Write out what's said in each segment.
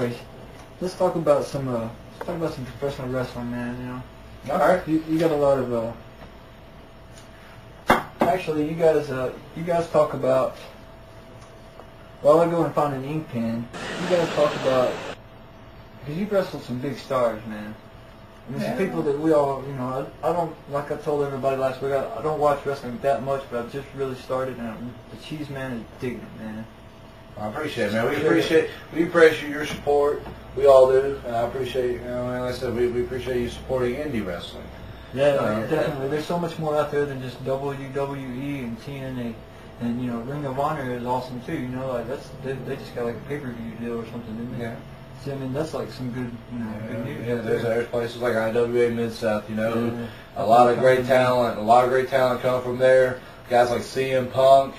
anyways, let's talk about some professional wrestling, man. You know. All right. You got a lot of. Actually, you guys talk about. While I go and find an ink pen, you guys talk about, because you've wrestled some big stars, man. I mean, some people that we all, you know, I don't, like I told everybody last week, I don't watch wrestling that much, but I've just really started, and the Cheese Man is digging it, man. I appreciate it, man. We appreciate your support. We all do. And I appreciate, you know, and like I said, we appreciate you supporting indie wrestling. Yeah, definitely. There's so much more out there than just WWE and TNA. And, you know, Ring of Honor is awesome too, you know, like they just got like a pay-per-view deal or something, didn't they? Yeah. See, I mean, that's like some good, you know, good news. Yeah, there's places like IWA Mid-South, you know, a lot of great talent come from there. Guys like CM Punk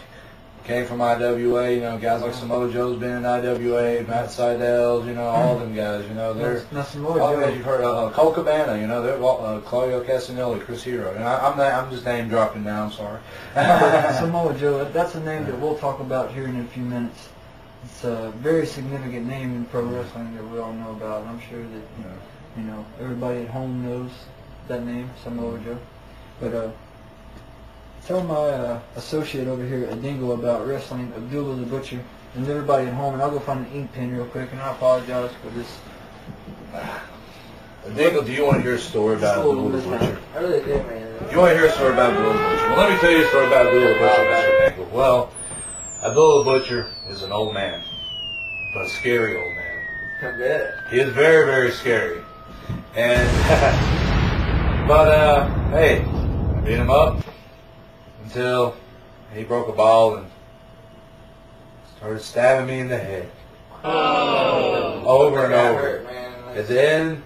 came from IWA, you know, guys like Samoa Joe's been in IWA, Matt Seidel's, you know, all them guys, you know, they're, now Samoa all Joe, guys you've heard of, Cole Cabana, you know, they're, Claudio Castagnoli, Chris Hero, and I'm just name dropping now, I'm sorry. Samoa Joe, that's a name that we'll talk about here in a few minutes. It's a very significant name in pro wrestling that we all know about, and I'm sure that, you know, everybody at home knows that name, Samoa Joe. But, tell my associate over here at Dingle about wrestling, Abdullah the Butcher, and everybody at home, and I'll go find an ink pen real quick, and I apologize for this. Dingle, do you want to hear a story about Abdullah the Butcher? I really do, man. Do you want to hear a story about Abdullah the Butcher? Well, let me tell you a story about Abdullah the Butcher, Mr. Dingle. Well, Abdullah the Butcher is an old man, but a scary old man. I bet. He is very, very scary. And, hey, I beat him up until he broke a ball and started stabbing me in the head. Oh. Over and over. Hurt, man.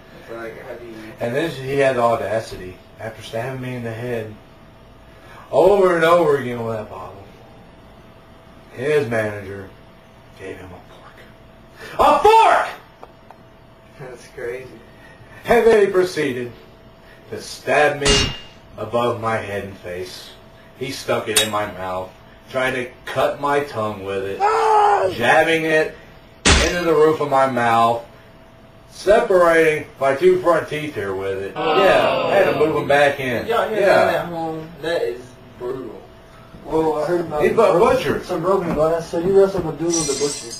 And then he had the audacity, after stabbing me in the head, over and over again with that bottle, his manager gave him a fork. A fork! That's crazy. And then he proceeded to stab me above my head and face. He stuck it in my mouth, trying to cut my tongue with it, jabbing it into the roof of my mouth, separating my two front teeth here with it. Yeah, I had to move them back in. That is brutal. Well, I heard about He's butchered. some broken glass. So you wrestled with Abdullah the Butcher.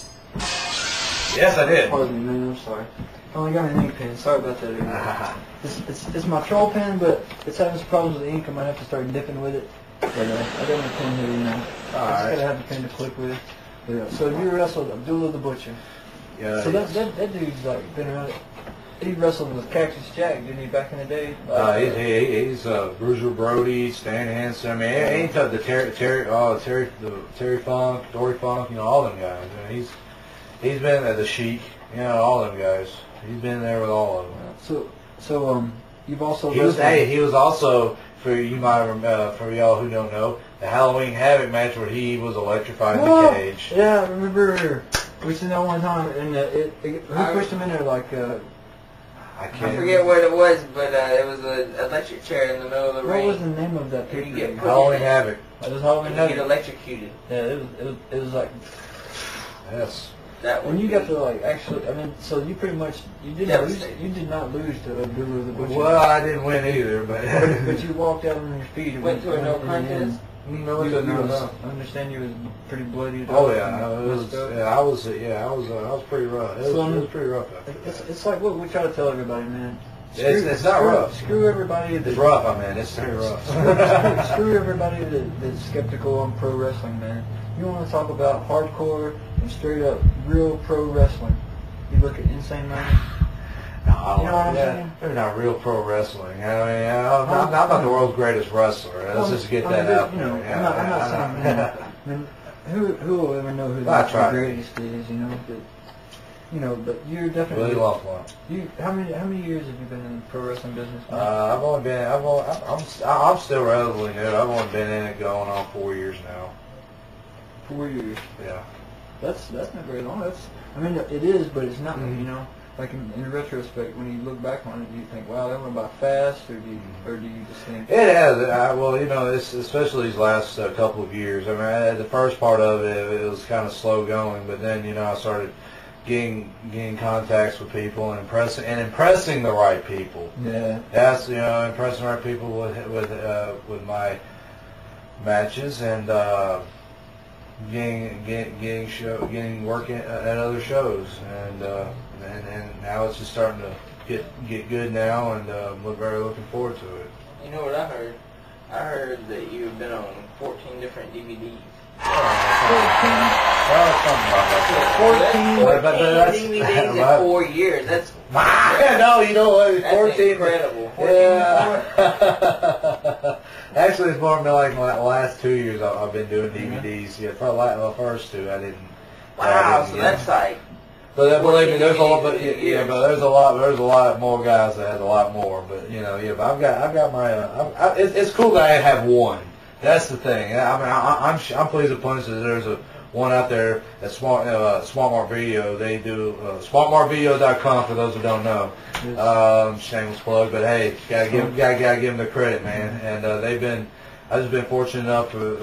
Yes, I did. Pardon me, man. I'm sorry. I only got an ink pen. Sorry about that. It's my troll pen, but it's having some problems with the ink. I might have to start dipping with it. But I got my pen here, you know. I just gotta have the pen to click with. But, so you wrestled Abdullah the Butcher. Yeah. So that dude's like been around. He wrestled with Cactus Jack, didn't he, back in the day? He's Bruiser Brody, Stan Hansen. I mean, ain't the Terry Funk, Dory Funk, you know, all them guys. I mean, he's been at the Sheik, you know, all them guys. He's been there with all of them. So you've also he was also, for y'all who don't know, the Halloween Havoc match where he was electrified in the cage. Yeah, I remember we seen that one time, and who pushed him in there like. I forget what it was, but it was an electric chair in the middle of the ring. What was the name of that picture? Halloween Havoc. It was Halloween Havoc. You get electrocuted. Yeah, it was like. Yes. That when you got to like actually, I mean, so you pretty much you did not lose to Abdullah the Butcher. Well, I didn't win either, but but you walked out on your feet. Went to a no contest. No, I understand you was pretty bloody. Oh yeah, I was pretty rough. It was pretty rough. It's like what we try to tell everybody, man. It's not rough. Screw everybody. It's rough, I mean. It's pretty rough. Screw everybody that's skeptical on pro wrestling, man. You want to talk about hardcore and straight up real pro wrestling? You look at Insane Man. No, you know what I'm saying? They're not real pro wrestling. I mean, I'm not the world's greatest wrestler. Let's just get that out there. I'm not saying. I mean, who will ever know who the greatest is? You know, but you're definitely. Really lost one. How many years have you been in the pro wrestling business? I'm still relatively new. I've only been in it going on 4 years now. 4 years. Yeah. That's not very long. I mean, it is, but it's not. You know. Like in retrospect, when you look back on it, do you think, "Wow, that went by fast," or do you just think? It has. Well, you know, especially these last couple of years. I mean, the first part of it was kind of slow going, but then I started getting contacts with people and impressing the right people. Yeah. That's impressing the right people with my matches and getting work at other shows and now it's just starting to get good now and we're very looking forward to it. You know what I heard? I heard that you've been on 14 different DVDs. 14 DVDs in 4 years. That's no, you know what? 14. Incredible. 14 Yeah. Actually, it's more like my last 2 years I've been doing DVDs. Yeah, for the first two I didn't. Wow, so that's like. But believe me, there's a lot. But yeah, but there's a lot more guys that has a lot more. But but I've got my. It's cool that I have one. That's the thing. I mean, I'm pleased with punches. There's one out there at SmartMart Video. They do smartmartvideo.com for those who don't know. Shameless plug, but hey, gotta give them the credit, man. And I've just been fortunate enough to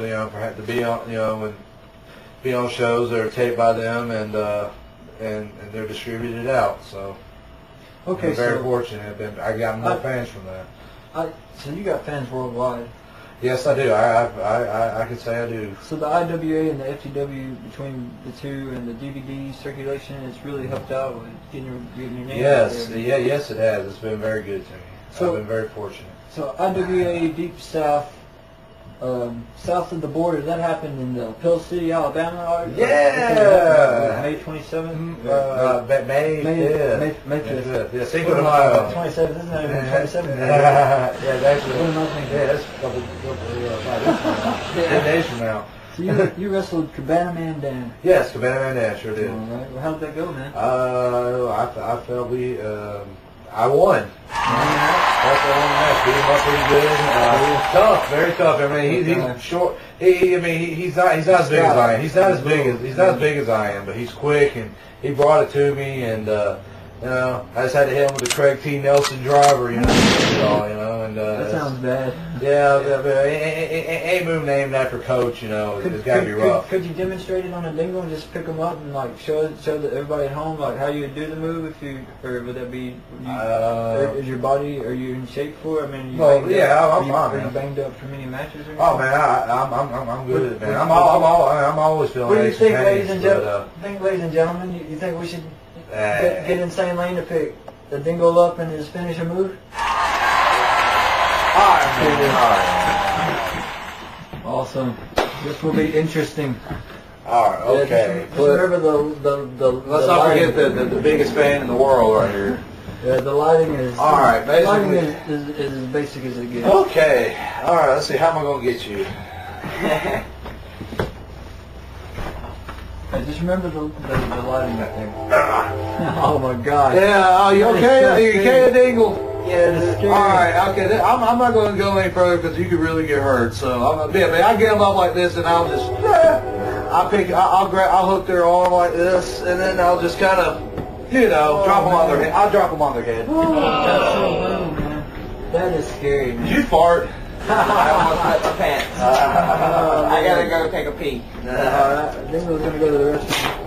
be on be on shows that are taped by them and they're distributed out. So okay, I'm very fortunate. I got more fans from that. So you got fans worldwide. Yes, I do. I could say I do. So the IWA and the FTW, between the two and the DVD circulation, it's really helped out with getting your name out there. Yes, it has. It's been very good to me. So, I've been very fortunate. So IWA Deep South, south of the border, that happened in Pill City, Alabama? Yeah! May 27th? May 5th. Yeah, Cinco de Mayo. 27th, isn't that even 27th? Yeah, that's What am I thinking? Yeah, that's a couple 10 days from now. So you wrestled Cabana Man Dan. Yes, Cabana Man Dan, sure did. All right. Well, how did that go, man? I felt I won. That's the only match. Beat him up pretty good. Tough, very tough. I mean, he's short. He's not as big as I am. He's not as big as I am, but he's quick and he brought it to me and I just had to hit him with the Craig T. Nelson driver, and that sounds bad. Yeah, but any move named after Coach, it's got to be rough. Could you demonstrate it on a dingle and just pick them up and show that everybody at home how you would do the move or would that be? Is your body? Are you in shape for it? I mean, I'm fine. Are you banged up from any matches or anything? Oh man, I'm good at it, man. I'm always feeling. What do you think, ladies and gentlemen? You think we should get Insane Lane to pick the dingle up and his finisher move? Awesome. This will be interesting. All right. Okay. Just remember the let's not forget the biggest fan in the world right here. Yeah, the lighting is. All right. Basically, lighting is as basic as it gets. Okay. All right. Let's see. How am I going to get you? Hey, just remember the lighting back there. Oh my God. Yeah. Oh, you okay? Are you okay, Dingle? Yeah, it's scary. All right, okay. I'm not going to go any further because you could really get hurt. So I get them up like this, and I'll just I'll hook their arm like this, and then I'll just kind of drop them on their head. I'll drop them on their head. That's so low, man. That is scary, man. Did you fart? I almost wet my pants. I gotta go take a pee. I think we're gonna go to the restroom.